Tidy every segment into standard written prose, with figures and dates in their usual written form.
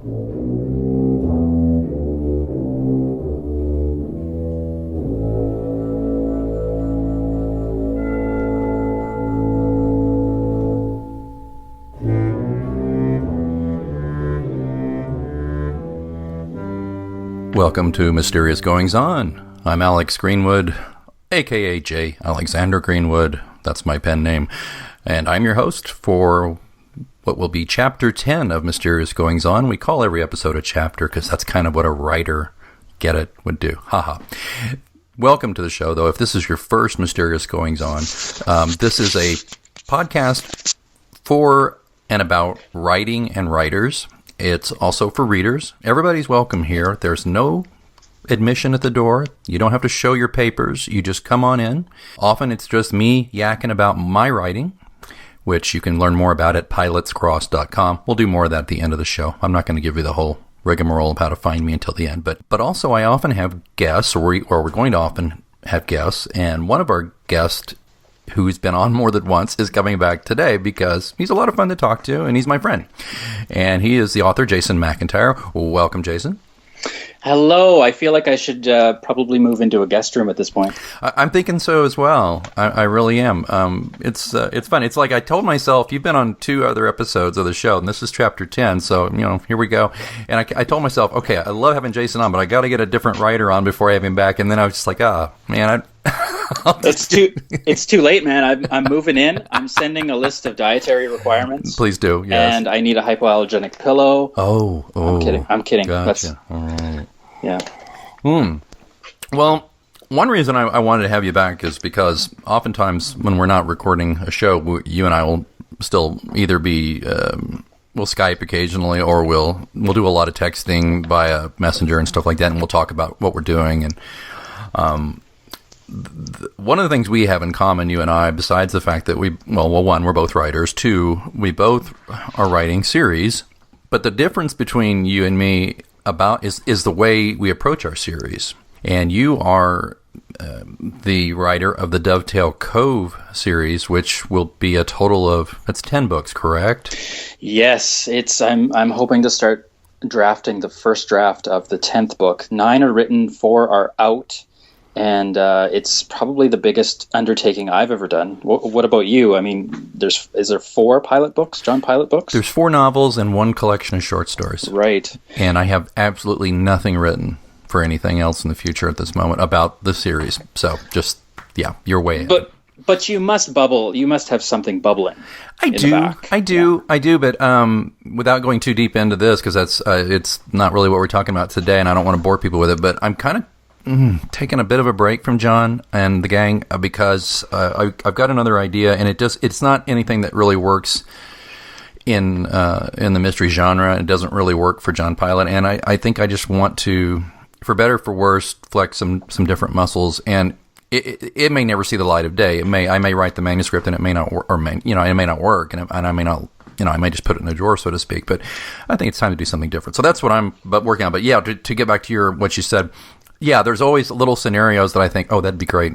Welcome to Mysterious Goings On. I'm Alex Greenwood, aka J. Alexander Greenwood. That's my pen name. And I'm your host for what will be Chapter 10 of Mysterious Goings On. We call every episode a chapter because that's kind of what a writer, get it, would do. Haha. Welcome to the show, though. If this is your first Mysterious Goings On, this is a podcast for and about writing and writers. It's also for readers. Everybody's welcome here. There's no admission at the door. You don't have to show your papers. You just come on in. Often it's just me yakking about my writing, which you can learn more about at pilatescross.com. We'll do more of that at the end of the show. I'm not going to give you the whole rigmarole of how to find me until the end. But also I often have guests, or we're going to often have guests, and one of our guests who's been on more than once, is coming back today because he's a lot of fun to talk to, and he's my friend. And he is the author, Jason McIntyre. Welcome, Jason. Hello. I feel like I should probably move into a guest room at this point. I'm thinking so as well. I really am. It's fun. It's like I told myself, you've been on 2 other episodes of the show, and this is Chapter 10, so, here we go. And I told myself, okay, I love having Jason on, but I got to get a different writer on before I have him back. And then I was just like, man, It's too late, man. I'm moving in. I'm sending a list of dietary requirements. Please do, yes. And I need a hypoallergenic pillow. Oh. I'm kidding. Gotcha. All right. Yeah. Well, one reason I wanted to have you back is because oftentimes when we're not recording a show, you and I will still either be we'll Skype occasionally, or we'll do a lot of texting via Messenger and stuff like that, and we'll talk about what we're doing. And one of the things we have in common, you and I, besides the fact that one, we're both writers. 2, we both are writing series. But the difference between you and me is the way we approach our series. And you are the writer of the Dovetail Cove series, which will be a total of 10 books, correct? Yes, I'm hoping to start drafting the first draft of the 10th book. 9 are written, 4 are out. And it's probably the biggest undertaking I've ever done. What about you? I mean, is there 4 Pilate books, John Pilate books? There's 4 novels and 1 collection of short stories. Right. And I have absolutely nothing written for anything else in the future at this moment about the series. So just, you're way ahead. But you must bubble. You must have something bubbling. I do. But without going too deep into this, because it's not really what we're talking about today, and I don't want to bore people with it. But I'm kind of taking a bit of a break from John and the gang because I've got another idea, and it's not anything that really works in the mystery genre. It doesn't really work for John Pilate, and I think I just want to, for better or for worse, flex some different muscles. And it may never see the light of day. I may write the manuscript and it may not work, it may not work, and I may not. I may just put it in a drawer, so to speak. But I think it's time to do something different. So that's what I'm working on. But yeah, to get back to what you said. Yeah, there's always little scenarios that I think, that'd be great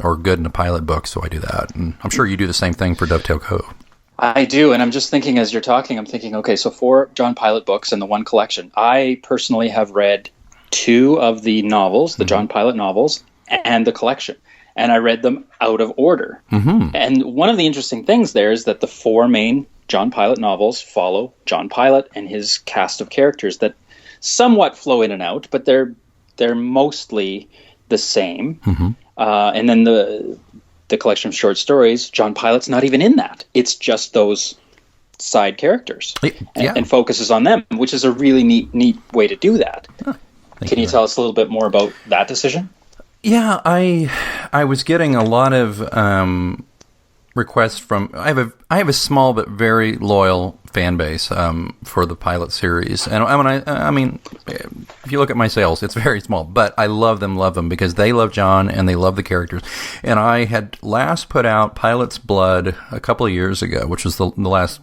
or good in a Pilate book, so I do that. And I'm sure you do the same thing for Dovetail Cove. I do, and I'm just thinking as you're talking, I'm thinking, okay, so 4 John Pilate books and the 1 collection. I personally have read 2 of the novels, the John Pilate novels, and the collection. And I read them out of order. Mm-hmm. And one of the interesting things there is that the 4 main John Pilate novels follow John Pilate and his cast of characters that somewhat flow in and out, but they're mostly the same. Mm-hmm. And then the collection of short stories, John Pilate's not even in that. It's just those side characters and focuses on them, which is a really neat way to do that. Can you tell us a little bit more about that decision? Yeah, I was getting a lot of requests from. I have a small but very loyal fan base for the Pilate series, and I mean, if you look at my sales, it's very small, but I love them because they love John and they love the characters. And I had last put out Pilate's Blood a couple of years ago, which was the last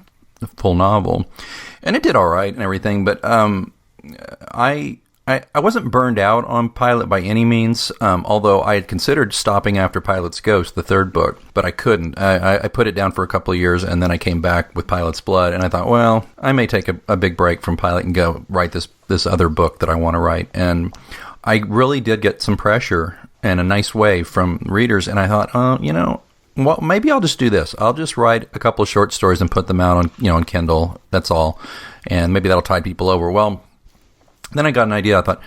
full novel, and it did all right and everything, but I I wasn't burned out on Pilate by any means, although I had considered stopping after Pilate's Ghost, the third book, but I couldn't. I put it down for a couple of years, and then I came back with Pilate's Blood, and I thought, well, I may take a big break from Pilate and go write this other book that I want to write. And I really did get some pressure in a nice way from readers, and I thought, well, maybe I'll just do this. I'll just write a couple of short stories and put them out on Kindle. That's all, and maybe that'll tide people over. Well, then I got an idea. I thought,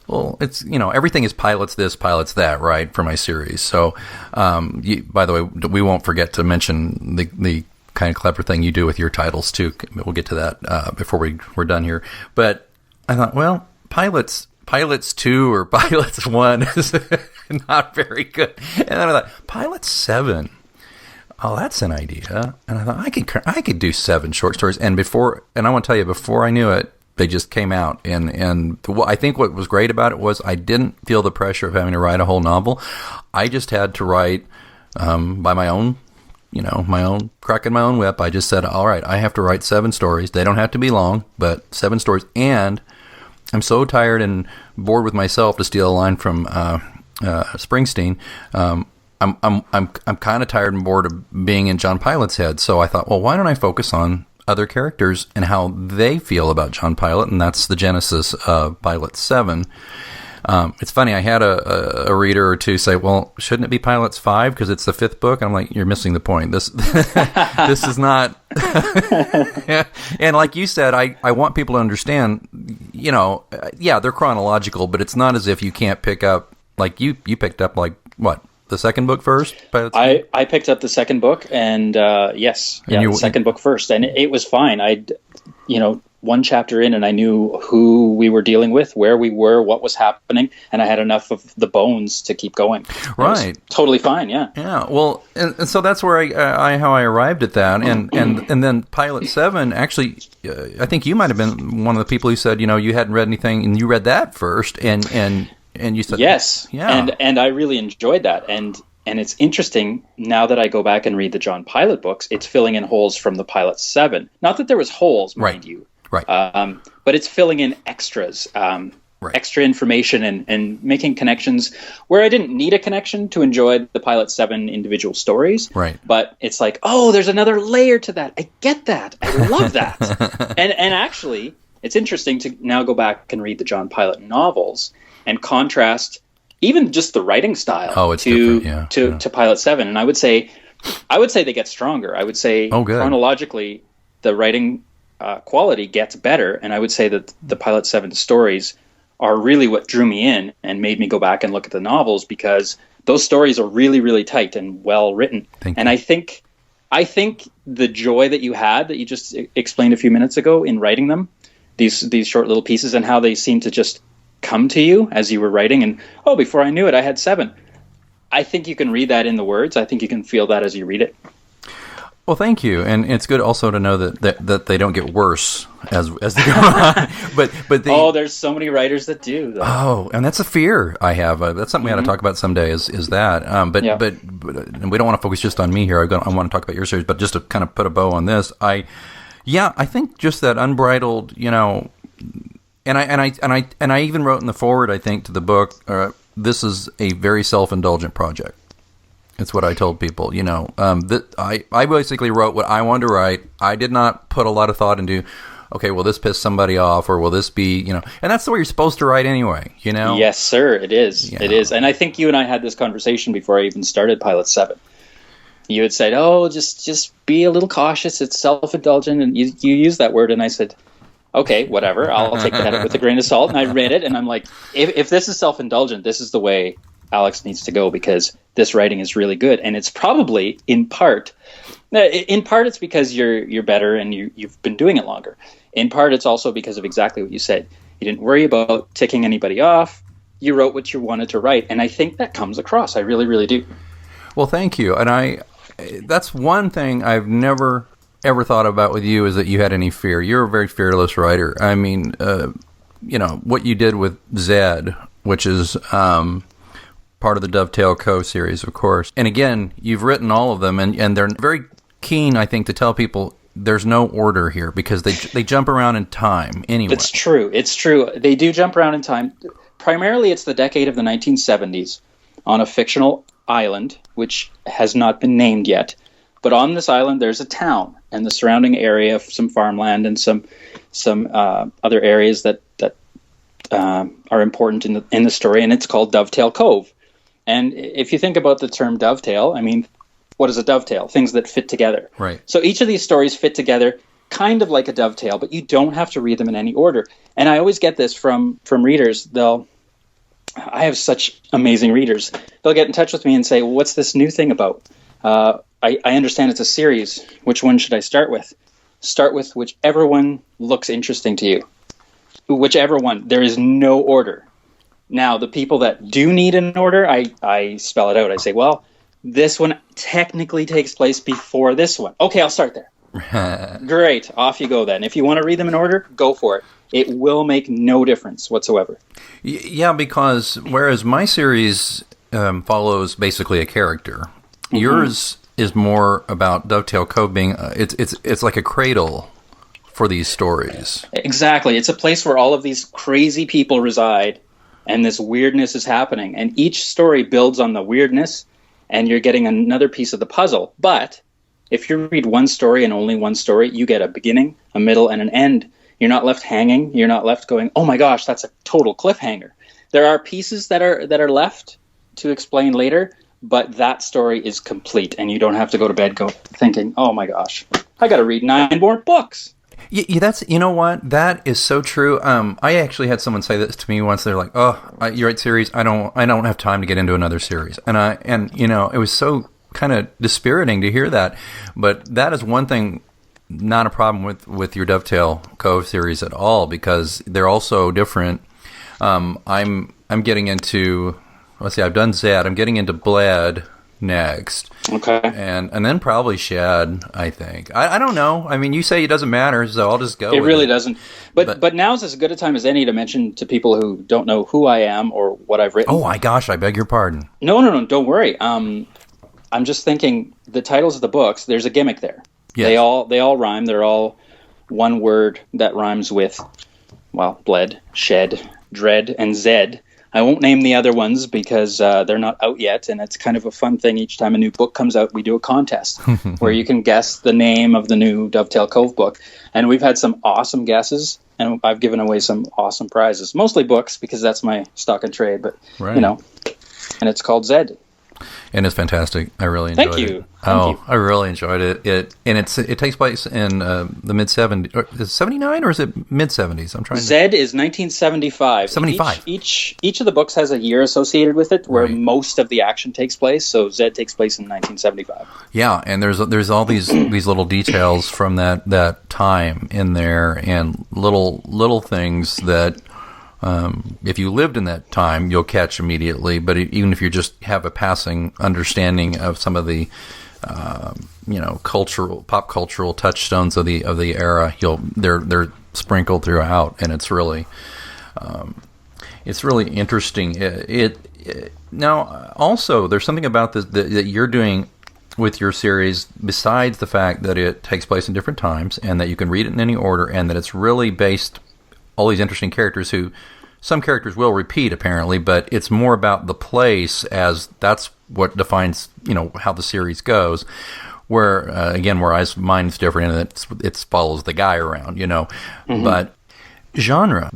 well, it's, everything is Pilate's this, Pilate's that, right, for my series. So, by the way, we won't forget to mention the kind of clever thing you do with your titles, too. We'll get to that before we're done here. But I thought, well, Pilate's 2 or Pilate's 1 is not very good. And then I thought, Pilate's 7. Oh, that's an idea. And I thought, I could do 7 short stories. And I want to tell you, before I knew it, they just came out, and I think what was great about it was I didn't feel the pressure of having to write a whole novel. I just had to write by my own, cracking my own whip. I just said, all right, I have to write 7 stories. They don't have to be long, but 7 stories. And I'm so tired and bored with myself, to steal a line from Springsteen. I'm kind of tired and bored of being in John Pilate's head. So I thought, well, why don't I focus on other characters and how they feel about John Pilate, and that's the genesis of Pilate 7. It's funny, I had a reader or two say, well, shouldn't it be Pilate's 5 because it's the 5th book? I'm like, you're missing the point. This is not... And like you said, I want people to understand, they're chronological, but it's not as if you can't pick up, like you picked up, like, what? The second book first? I picked up the second book, and yes, the second book first, and it was fine. One chapter in, and I knew who we were dealing with, where we were, what was happening, and I had enough of the bones to keep going. Right, totally fine. Yeah. Yeah. Well, and so that's where how I arrived at that, and then Pilate 7. Actually, I think you might have been one of the people who said, you hadn't read anything, and you read that first, and you said yes, yeah, and I really enjoyed that, and it's interesting now that I go back and read the John Pilate books. It's filling in holes from the Pilate 7. Not that there was holes, mind you, right? But it's filling in extras, extra information, and making connections where I didn't need a connection to enjoy the Pilate 7 individual stories. Right. But it's like, oh, there's another layer to that. I get that. I love that. and actually, it's interesting to now go back and read the John Pilate novels and contrast even just the writing style to Pilate 7. And I would say they get stronger. I would say chronologically the writing quality gets better. And I would say that the Pilate 7 stories are really what drew me in and made me go back and look at the novels, because those stories are really, really tight and well written. And I think the joy that you had, that you just explained a few minutes ago in writing them, these short little pieces, and how they seem to just come to you as you were writing, and before I knew it, I had 7. I think you can read that in the words. I think you can feel that as you read it. Well, thank you, and it's good also to know that they don't get worse as they go on. But there's so many writers that do, though. Oh, and that's a fear I have. That's something we ought to talk about someday. Is that? But and we don't want to focus just on me here. I want to talk about your series, but just to kind of put a bow on this, I think just that unbridled, And I even wrote in the foreword, I think, to the book, this is a very self-indulgent project. It's what I told people, I basically wrote what I wanted to write. I did not put a lot of thought into, okay, will this piss somebody off, or will this be, and that's the way you're supposed to write anyway, Yes, sir, it is. Yeah. It is. And I think you and I had this conversation before I even started Pilate 7. You had said, just be a little cautious. It's self-indulgent, and you use that word, and I said, okay, whatever. I'll take that with a grain of salt. And I read it, and I'm like, if this is self-indulgent, this is the way Alex needs to go, because this writing is really good. And it's probably in part it's because you're better and you've been doing it longer. In part, it's also because of exactly what you said. You didn't worry about ticking anybody off. You wrote what you wanted to write, and I think that comes across. I really, really do. Well, thank you. And that's one thing I've never ever thought about with you, is that you had any fear. You're a very fearless writer. I mean, what you did with Zed, which is part of the Dovetail Cove series, of course. And again, you've written all of them, and they're very keen, I think, to tell people there's no order here because they jump around in time anyway. It's true. They do jump around in time. Primarily, it's the decade of the 1970s on a fictional island, which has not been named yet. But on this island, there's a town and the surrounding area of some farmland and some other areas that are important in the story, and it's called Dovetail Cove. And if you think about the term dovetail, I mean, what is a dovetail? Things that fit together. Right. So each of these stories fit together kind of like a dovetail, but you don't have to read them in any order. And I always get this from readers. I have such amazing readers. They'll get in touch with me and say, well, what's this new thing about? I understand it's a series. Which one should I start with? Start with whichever one looks interesting to you. Whichever one. There is no order. Now, the people that do need an order, I spell it out. I say, well, this one technically takes place before this one. Okay, I'll start there. Great. Off you go then. If you want to read them in order, go for it. It will make no difference whatsoever. Yeah, because whereas my series follows basically a character, yours is more about Dovetail Cove being it's like a cradle for these stories. Exactly. It's a place where all of these crazy people reside and this weirdness is happening. And each story builds on the weirdness and you're getting another piece of the puzzle. But if you read one story and only one story, you get a beginning, a middle, and an end. You're not left hanging. You're not left going, oh my gosh, that's a total cliffhanger. There are pieces that are left to explain later, but that story is complete, and you don't have to go to bed thinking, oh my gosh, I got to read 9 more books. Yeah, that's, you know what? That is so true. I actually had someone say this to me once. They're like, "Oh, you write series. I don't have time to get into another series." And you know, it was so kind of dispiriting to hear that. But that is one thing, not a problem with your Dovetail Cove series at all, because they're all so different. I'm getting into, let's see, I've done Zed. I'm getting into Bled next. Okay. And then probably Shed, I think. I don't know. I mean, you say it doesn't matter, so I'll just go with it. It really doesn't. But now's as good a time as any to mention to people who don't know who I am or what I've written. Oh my gosh, I beg your pardon. No, don't worry. I'm just thinking the titles of the books, there's a gimmick there. Yes. They all rhyme. They're all one word that rhymes with, well, Bled, Shed, Dread, and Zed. I won't name the other ones because they're not out yet, and it's kind of a fun thing. Each time a new book comes out, we do a contest where you can guess the name of the new Dovetail Cove book. And we've had some awesome guesses, and I've given away some awesome prizes. Mostly books, because that's my stock and trade, but, you know, and it's called Zed. And it's fantastic. I really enjoyed it. Thank you. I really enjoyed it. It takes place in the mid 70s. Is it 79 or is it mid 70s? I'm trying. Zed is 1975. 75. Each of the books has a year associated with it, where most of the action takes place. So Zed takes place in 1975. Yeah, and there's all these little details from that time in there, and little things that. If you lived in that time, you'll catch immediately. But even if you just have a passing understanding of some of the, pop cultural touchstones of the era, they're sprinkled throughout, and it's really interesting. Now, also, there's something about this that you're doing with your series, besides the fact that it takes place in different times and that you can read it in any order, and that it's really based. All these interesting characters who some characters will repeat apparently, but it's more about the place, as that's what defines, how the series goes. Where mine's different and it follows the guy around, But the genre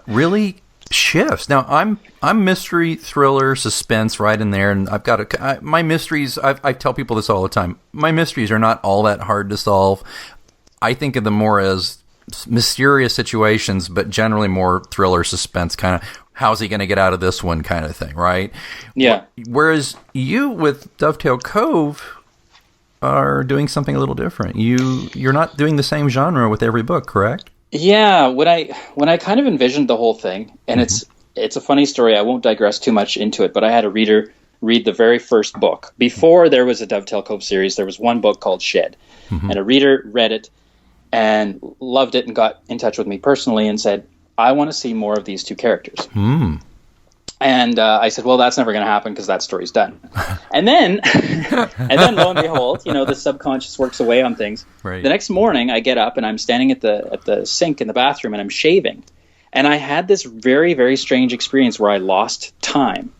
really shifts. Now I'm mystery, thriller, suspense right in there, and I've got my mysteries. I tell people this all the time. My mysteries are not all that hard to solve. I think of them more as mysterious situations, but generally more thriller, suspense, kind of how's he going to get out of this one kind of thing, right? Yeah. Whereas you with Dovetail Cove are doing something a little different. You're not doing the same genre with every book, correct? Yeah. When I kind of envisioned the whole thing, and it's a funny story. I won't digress too much into it, but I had a reader read the very first book. Before there was a Dovetail Cove series, there was one book called Shed, and a reader read it and loved it and got in touch with me personally and said, I want to see more of these two characters. And I said, well, that's never going to happen because that story's done. And then, lo and behold, the subconscious works away on things. Right. The next morning, I get up and I'm standing at the sink in the bathroom and I'm shaving. And I had this very, very strange experience where I lost time.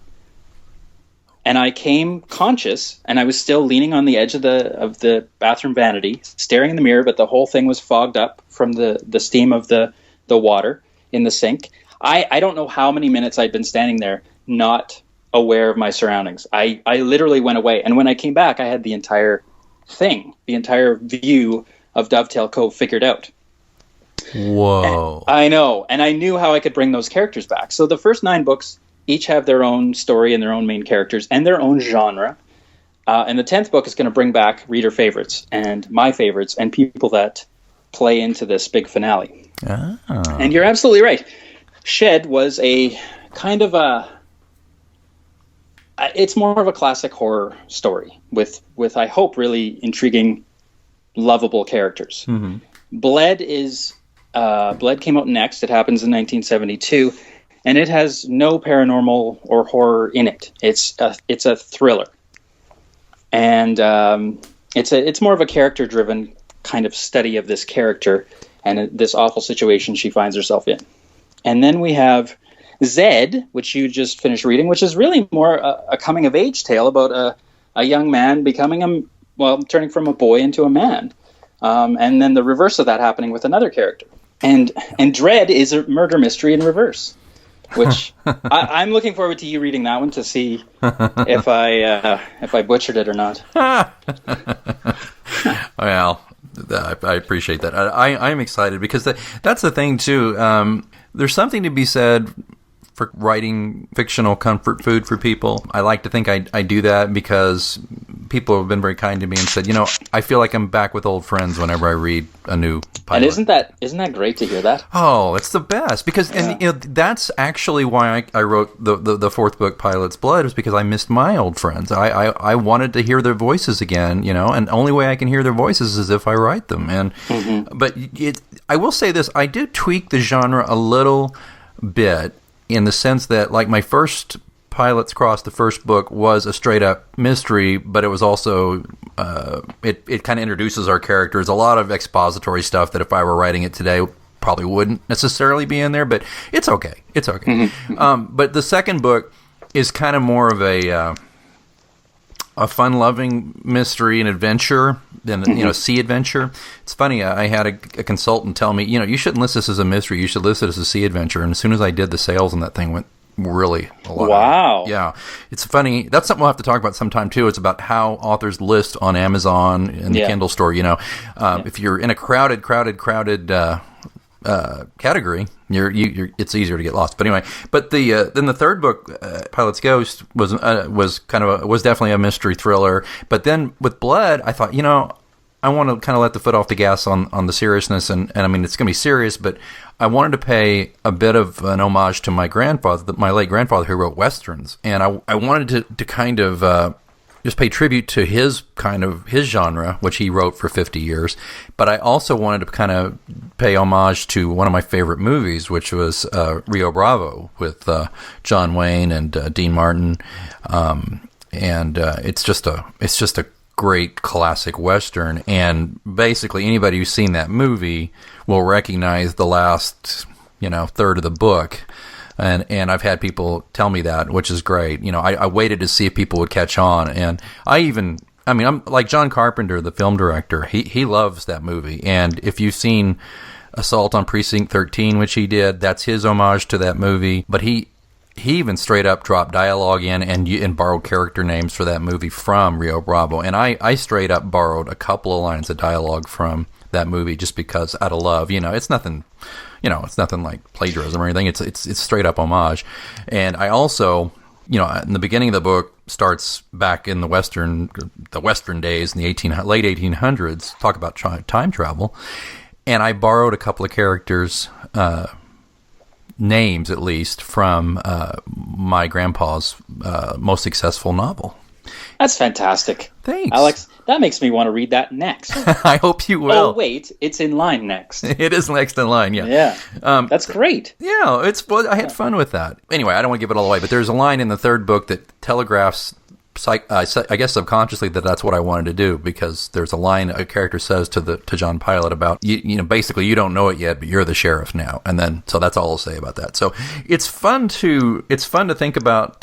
And I came conscious, and I was still leaning on the edge of the bathroom vanity, staring in the mirror, but the whole thing was fogged up from the steam of the water in the sink. I don't know how many minutes I'd been standing there, not aware of my surroundings. I literally went away. And when I came back, I had the entire thing, the entire view of Dovetail Cove figured out. Whoa. And I know. And I knew how I could bring those characters back. So the first 9 books each have their own story and their own main characters and their own genre. And the 10th book is going to bring back reader favorites and my favorites and people that play into this big finale. Ah. And you're absolutely right. Shed was a kind of it's more of a classic horror story with I hope, really intriguing, lovable characters. Mm-hmm. Bled came out next. It happens in 1972. And it has no paranormal or horror in it. It's a thriller, and it's more of a character-driven kind of study of this character and this awful situation she finds herself in. And then we have Zed, which you just finished reading, which is really more a coming-of-age tale about a young man turning from a boy into a man, and then the reverse of that happening with another character. And Dread is a murder mystery in reverse. Which I'm looking forward to you reading that one to see if I butchered it or not. Well, I appreciate that. I'm excited because that's the thing too. There's something to be said for writing fictional comfort food for people. I like to think I do that because people have been very kind to me and said, I feel like I'm back with old friends whenever I read a new pilot. And isn't that great to hear that? Oh, it's the best because that's actually why I wrote the 4th book, Pilate's Blood, was because I missed my old friends. I wanted to hear their voices again, and the only way I can hear their voices is if I write them. And but I will say this: I did tweak the genre a little bit in the sense that, like, my first Pilate's Cross, the first book, was a straight-up mystery, but it was also, it kind of introduces our characters. A lot of expository stuff that if I were writing it today probably wouldn't necessarily be in there, but it's okay. It's okay. But the second book is kind of more of a fun-loving mystery and adventure than, sea adventure. It's funny, I had a consultant tell me, you shouldn't list this as a mystery, you should list it as a sea adventure, and as soon as I did, the sales on that thing went really a lot. Wow. Yeah. It's funny. That's something we'll have to talk about sometime too. It's about how authors list on Amazon and the Kindle store, if you're in a crowded category, it's easier to get lost. But anyway, then the third book, Pilate's Ghost, was definitely a mystery thriller. But then with Blood, I thought, I want to kind of let the foot off the gas on the seriousness, and I mean, it's going to be serious, but I wanted to pay a bit of an homage to my grandfather, my late grandfather, who wrote Westerns, and I wanted to kind of just pay tribute to his genre, which he wrote for 50 years, but I also wanted to kind of pay homage to one of my favorite movies, which was Rio Bravo with John Wayne and Dean Martin, and it's just a great classic Western, and basically anybody who's seen that movie will recognize the last, third of the book. And I've had people tell me that, which is great. I waited to see if people would catch on. And I'm like John Carpenter, the film director. He loves that movie. And if you've seen Assault on Precinct 13, which he did, that's his homage to that movie. But he even straight up dropped dialogue in and borrowed character names for that movie from Rio Bravo. And I straight up borrowed a couple of lines of dialogue from that movie just because, out of love. It's nothing like plagiarism or anything. It's straight up homage. And I also, in the beginning of the book starts back in the Western days in the late 1800s, talk about time travel. And I borrowed a couple of characters, names at least, from my grandpa's most successful novel. That's fantastic. Thanks, Alex. That makes me want to read that next. I hope you will. Oh, wait, it's in line next. It is next in line, yeah. Yeah, that's great. Yeah, I had fun with that. Anyway, I don't want to give it all away, but there's a line in the third book that telegraphs, I guess subconsciously, that's what I wanted to do, because there's a line a character says to John Pilate about, basically you don't know it yet, but you're the sheriff now. And then, so that's all I'll say about that. So it's fun to think about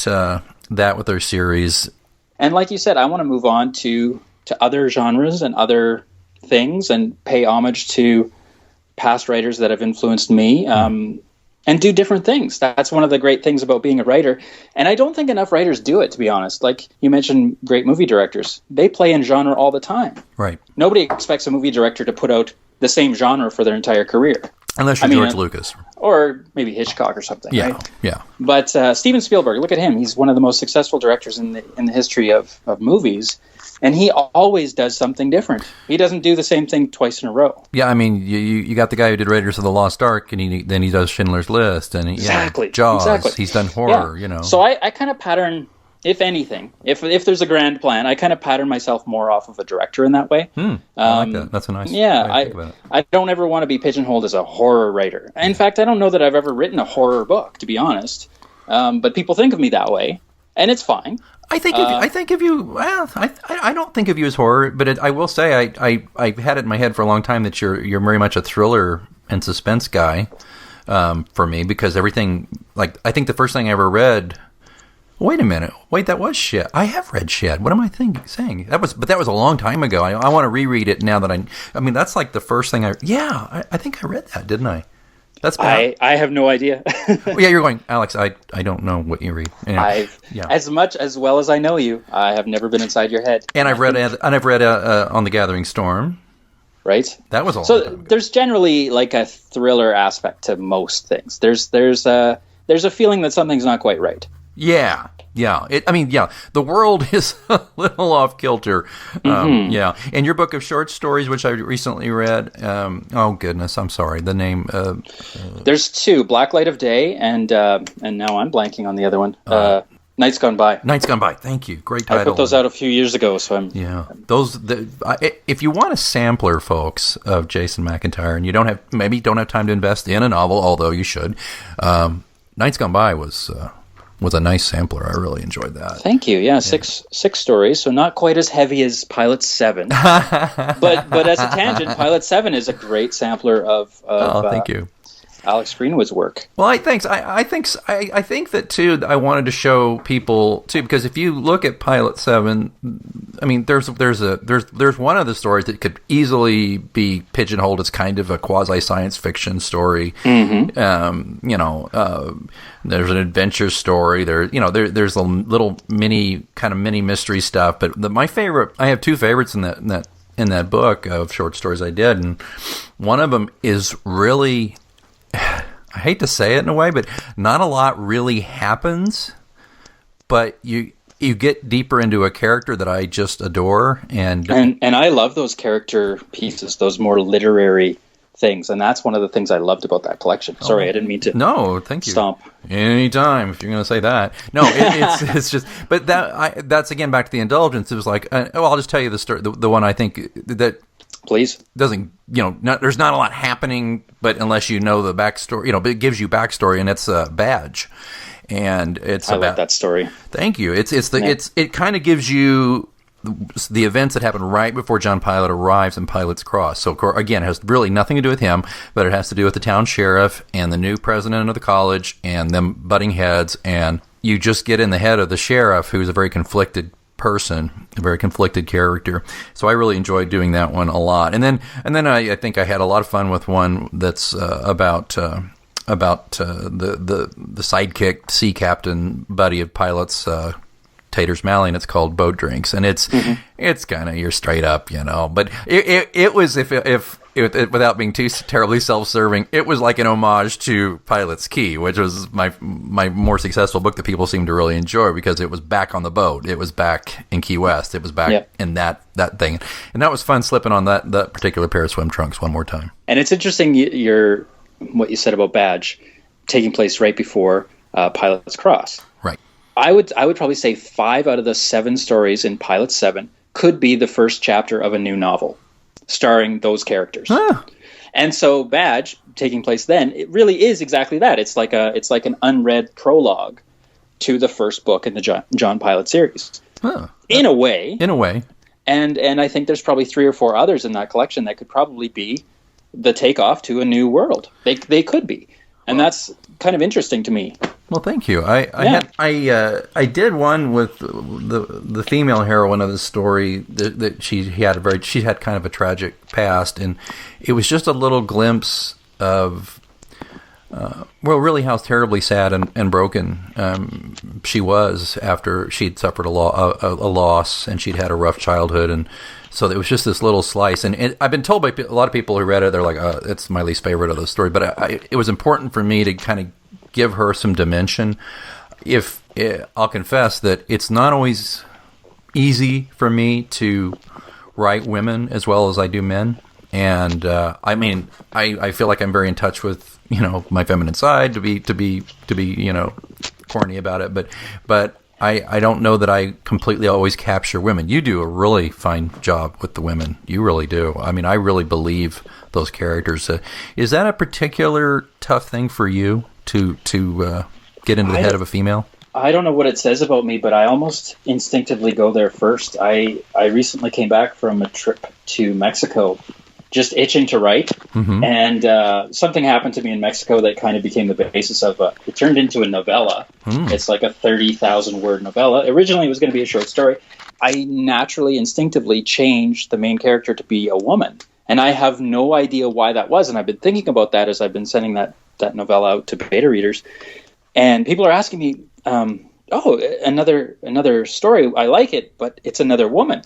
that with our series. And like you said, I want to move on to other genres and other things and pay homage to past writers that have influenced me, and do different things. That's one of the great things about being a writer. And I don't think enough writers do it, to be honest. Like you mentioned, great movie directors. They play in genre all the time. Right. Nobody expects a movie director to put out the same genre for their entire career. Unless you're George Lucas. Or maybe Hitchcock or something, yeah, right? Yeah. But Steven Spielberg, look at him. He's one of the most successful directors in the history of movies. And he always does something different. He doesn't do the same thing twice in a row. Yeah, I mean, you got the guy who did Raiders of the Lost Ark, and then he does Schindler's List, and exactly. Jaws. Exactly. He's done horror, So I kind of pattern, if anything, if there's a grand plan, I kind of pattern myself more off of a director in that way. I like that. That's a nice way to think about it. I don't ever want to be pigeonholed as a horror writer. In fact, I don't know that I've ever written a horror book, to be honest. But people think of me that way, and it's fine. I don't think of you as horror, but I will say I've had it in my head for a long time that you're very much a thriller and suspense guy for me, because everything, like, I think the first thing I ever read. Wait a minute. Wait, that was Shed. I have read Shed. What am I saying? That was a long time ago. I want to reread it now that I mean, that's like the first thing I think I read that, didn't I? That's bad. I have no idea. Well, yeah, you're going, Alex, I don't know what you read. Anyway, As well as I know you, I have never been inside your head. And I've read On the Gathering Storm. Right. That was a long time ago. There's there's generally like a thriller aspect to most things. There's a feeling that something's not quite right. Yeah. The world is a little off kilter. Yeah. And your book of short stories, which I recently read, oh goodness, I'm sorry, the name. There's two, Black Light of Day, and now I'm blanking on the other one. Nights Gone By. Nights Gone By. Thank you. Great title. I put those out a few years ago, so I'm. Yeah. If you want a sampler, folks, of Jason McIntyre, and you don't have time to invest in a novel, although you should, Nights Gone By was a nice sampler. I really enjoyed that. Thank you. Yeah, six stories, so not quite as heavy as Pilate 7. but as a tangent, Pilate 7 is a great sampler of thank you. Alex Greenwood's work. Well, I think that too. I wanted to show people too, because if you look at Pilate 7, I mean, there's one of the stories that could easily be pigeonholed as kind of a quasi science fiction story. Mm-hmm. There's an adventure story. There's a little mini mystery stuff. But I have two favorites in that book of short stories I did, and one of them is really. I hate to say it in a way, but not a lot really happens. But you get deeper into a character that I just adore, and I love those character pieces, those more literary things, and that's one of the things I loved about that collection. Sorry, I didn't mean to. No, thank you. Stomp. Anytime if you're going to say that. No, it's just. But that's again back to the indulgence. It was like, I'll just tell you the story. The one I think that. Please. Doesn't, there's not a lot happening, but unless you know the backstory, but it gives you backstory, and it's a Badge. And it's I love that story. Thank you. It kind of gives you the events that happen right before John Pilate arrives in Pilate's Cross. So again, it has really nothing to do with him, but it has to do with the town sheriff and the new president of the college and them butting heads, and you just get in the head of the sheriff, who's a very conflicted person, a very conflicted character. So I really enjoyed doing that one a lot. And then I think I had a lot of fun with one that's about the sidekick sea captain buddy of Pilate's, Tater's Malley, and it's called Boat Drinks, and it's kind of your straight up, but it was if without being too terribly self-serving, it was like an homage to Pilate's Key, which was my more successful book that people seem to really enjoy, because it was back on the boat, it was back in Key West, it was back in that thing, and that was fun slipping on that particular pair of swim trunks one more time. And it's interesting what you said about Badge taking place right before Pilate's Cross. Right. I would probably say 5 out of the 7 stories in Pilate 7 could be the first chapter of a new novel starring those characters. Huh. And so Badge, taking place then, it really is exactly that. It's like an unread prologue to the first book in the John Pilate series. Huh. In a way. And I think there's probably 3 or 4 others in that collection that could probably be the takeoff to a new world. They could be. And that's kind of interesting to me. Well, thank you. I did one with the female heroine of the story that she had kind of a tragic past, and it was just a little glimpse of really how terribly sad and broken she was after she'd suffered a loss, and she'd had a rough childhood, and so it was just this little slice. And I've been told by a lot of people who read it, they're like, it's my least favorite of the story, but it was important for me to kind of give her some dimension. I'll confess that it's not always easy for me to write women as well as I do men, and I feel like I'm very in touch with my feminine side to be corny about it, but I don't know that I completely always capture women. You do a really fine job with the women. You really do. I mean, I really believe those characters. Is that a particular tough thing for you to get into the head of a female? I don't know what it says about me, but I almost instinctively go there first. I recently came back from a trip to Mexico, just itching to write, and something happened to me in Mexico that kind of became the basis of it turned into a novella. It's like a 30,000 word novella. Originally it was going to be a short story. I naturally, instinctively changed the main character to be a woman, and I have no idea why that was, and I've been thinking about that as I've been sending that novella out to beta readers, and people are asking me, another story, I like it, but it's another woman.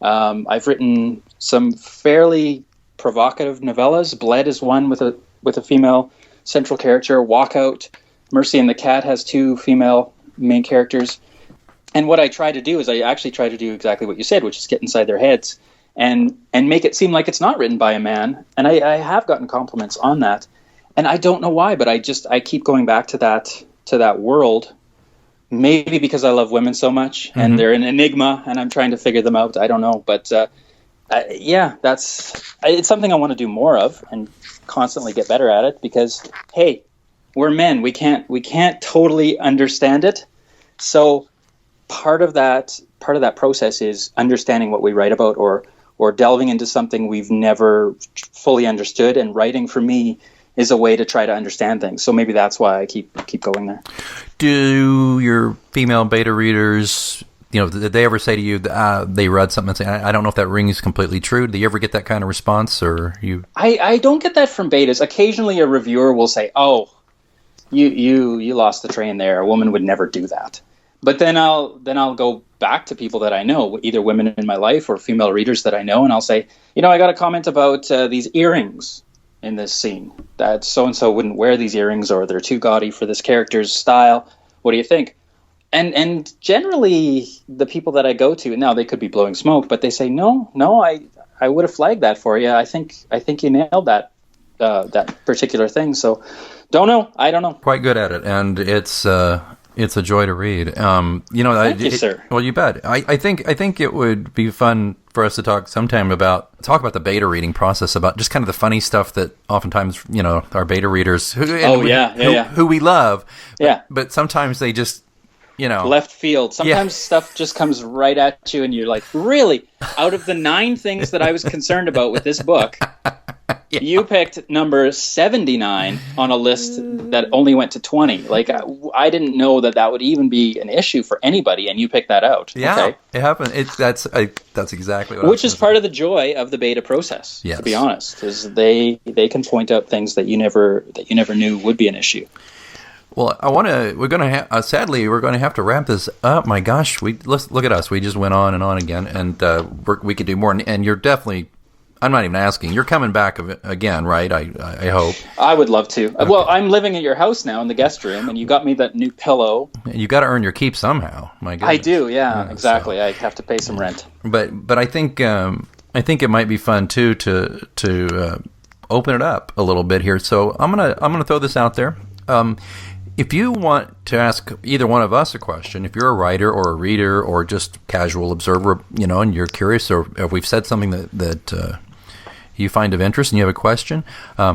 I've written some fairly provocative novellas. Bled is one with a female central character. Walkout, Mercy and the Cat has 2 female main characters. And what I try to do is I actually try to do exactly what you said, which is get inside their heads and make it seem like it's not written by a man. And I have gotten compliments on that. And I don't know why, but I keep going back to that world. Maybe because I love women so much, and they're an enigma, and I'm trying to figure them out. I don't know, but it's something I want to do more of and constantly get better at it. Because hey, we're men. We can't totally understand it. So part of that process is understanding what we write about, or delving into something we've never fully understood. And writing for me is a way to try to understand things. So maybe that's why I keep going there. Do your female beta readers, did they ever say to you, they read something and say, I don't know if that rings completely true? Do you ever get that kind of response, or you? I don't get that from betas. Occasionally a reviewer will say, oh, you lost the train there. A woman would never do that. But then I'll go back to people that I know, either women in my life or female readers that I know, and I'll say, I got a comment about these earrings in this scene, that so-and-so wouldn't wear these earrings, or they're too gaudy for this character's style. What do you think? And generally the people that I go to, now they could be blowing smoke, but they say, no, I would have flagged that for you. I think you nailed that particular thing. So I don't know. Quite good at it. And it's a joy to read. Thank you, sir. Well, you bet. I think it would be fun for us to talk sometime about the beta reading process, about just kind of the funny stuff that oftentimes, our beta readers who we love. But sometimes they just, left field. Sometimes stuff just comes right at you and you're like, really? Out of the 9 things that I was concerned about with this book, you picked number 79 on a list that only went to 20. Like, I didn't know that would even be an issue for anybody, and you picked that out. Yeah, okay. It happened. That's exactly what. Which is part of the joy of the beta process. Yes. To be honest, is they can point out things that you never knew would be an issue. Well, sadly, we're going to have to wrap this up. My gosh, let's look at us. We just went on and on again, and we could do more. And you're definitely, I'm not even asking, you're coming back again, right? I hope. I would love to. Okay. Well, I'm living at your house now in the guest room, and you got me that new pillow. You got to earn your keep somehow. My goodness. I do, yeah, exactly. So. I have to pay some rent. But I think it might be fun too to open it up a little bit here. So I'm gonna throw this out there. If you want to ask either one of us a question, if you're a writer or a reader or just casual observer, and you're curious, or if we've said something that you find of interest and you have a question,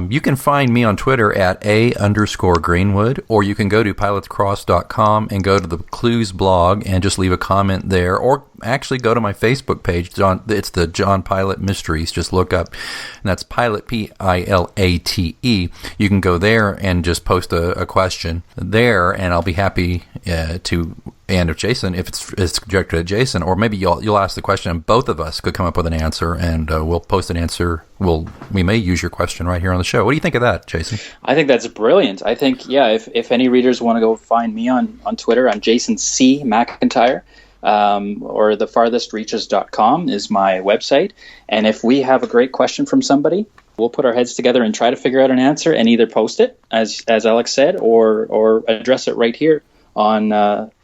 you can find me on Twitter at @A_Greenwood, or you can go to pilatescross.com and go to the Clues blog and just leave a comment there, or actually go to my Facebook page. It's the John Pilate Mysteries. Just look up, and that's Pilate, Pilate. You can go there and just post a question there, and I'll be happy to. And if it's directed at Jason, or maybe you'll ask the question, and both of us could come up with an answer, and we'll post an answer. We may use your question right here on the show. What do you think of that, Jason? I think that's brilliant. I think, if any readers want to go find me on Twitter, I'm Jason C. McIntyre, or thefarthestreaches.com is my website. And if we have a great question from somebody, we'll put our heads together and try to figure out an answer, and either post it, as Alex said, or address it right here on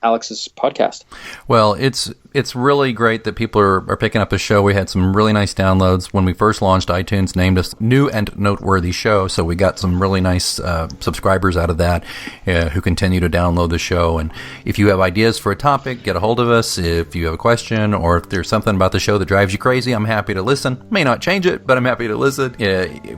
Alex's podcast. Well, it's really great that people are picking up the show. We had some really nice downloads when we first launched. iTunes named us New and Noteworthy Show, so we got some really nice subscribers out of that who continue to download the show. And if you have ideas for a topic, get a hold of us. If you have a question, or if there's something about the show that drives you crazy, I'm happy to listen. May not change it, but I'm happy to listen.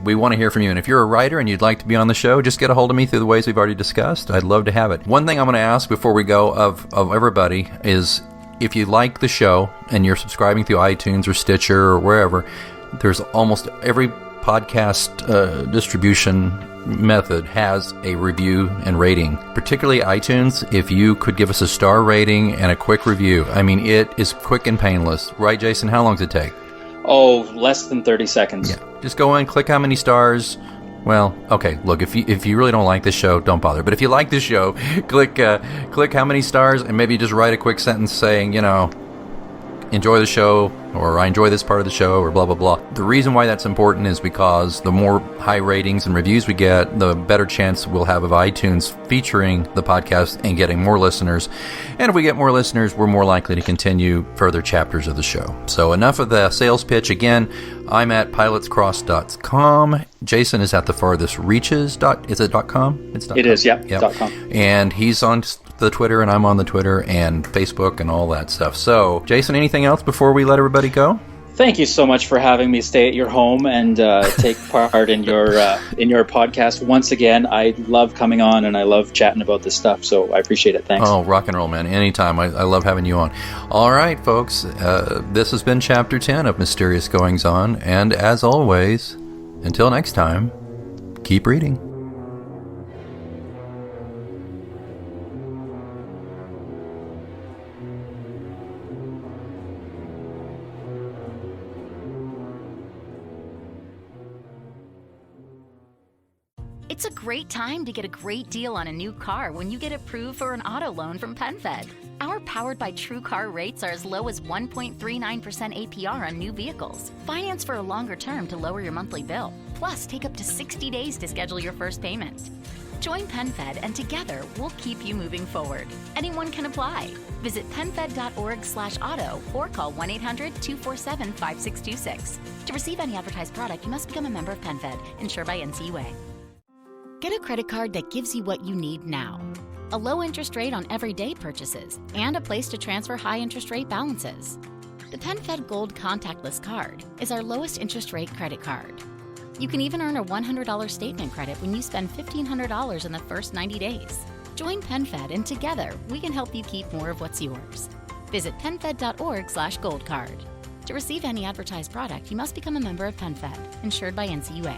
We want to hear from you. And if you're a writer and you'd like to be on the show, just get a hold of me through the ways we've already discussed. I'd love to have it. One thing I'm going to ask before we go of everybody is, if you like the show and you're subscribing through iTunes or Stitcher or wherever, there's almost every podcast distribution method has a review and rating. Particularly iTunes, if you could give us a star rating and a quick review. I mean, it is quick and painless. Right, Jason? How long does it take? Oh, less than 30 seconds. Yeah. Just go in, click how many stars. Well, okay, look, if you really don't like this show, don't bother. But if you like this show, click how many stars, and maybe just write a quick sentence saying, enjoy the show, or I enjoy this part of the show, or blah, blah, blah. The reason why that's important is because the more high ratings and reviews we get, the better chance we'll have of iTunes featuring the podcast and getting more listeners. And if we get more listeners, we're more likely to continue further chapters of the show. So enough of the sales pitch. Again, I'm at pilatescross.com. Jason is at thefarthestreaches. Is it .com? It's .com. It is, yeah. Yep. .com. And he's on the Twitter, and I'm on the Twitter and Facebook and all that stuff. So, Jason, anything else before we let everybody go? Thank you so much for having me stay at your home and take part in your podcast. Once again, I love coming on, and I love chatting about this stuff, so I appreciate it. Thanks. Oh, rock and roll, man. Anytime. I love having you on. All right, folks. This has been Chapter 10 of Mysterious Goings On, and as always, until next time, keep reading. It's a great time to get a great deal on a new car when you get approved for an auto loan from PenFed. Our Powered by True Car rates are as low as 1.39% APR on new vehicles. Finance for a longer term to lower your monthly bill. Plus, take up to 60 days to schedule your first payment. Join PenFed, and together we'll keep you moving forward. Anyone can apply. Visit penfed.org/auto or call 1-800-247-5626. To receive any advertised product, you must become a member of PenFed, insured by NCUA. Get a credit card that gives you what you need now. A low interest rate on everyday purchases and a place to transfer high interest rate balances. The PenFed Gold Contactless Card is our lowest interest rate credit card. You can even earn a $100 statement credit when you spend $1,500 in the first 90 days. Join PenFed, and together we can help you keep more of what's yours. Visit penfed.org/goldcard. To receive any advertised product, you must become a member of PenFed, insured by NCUA.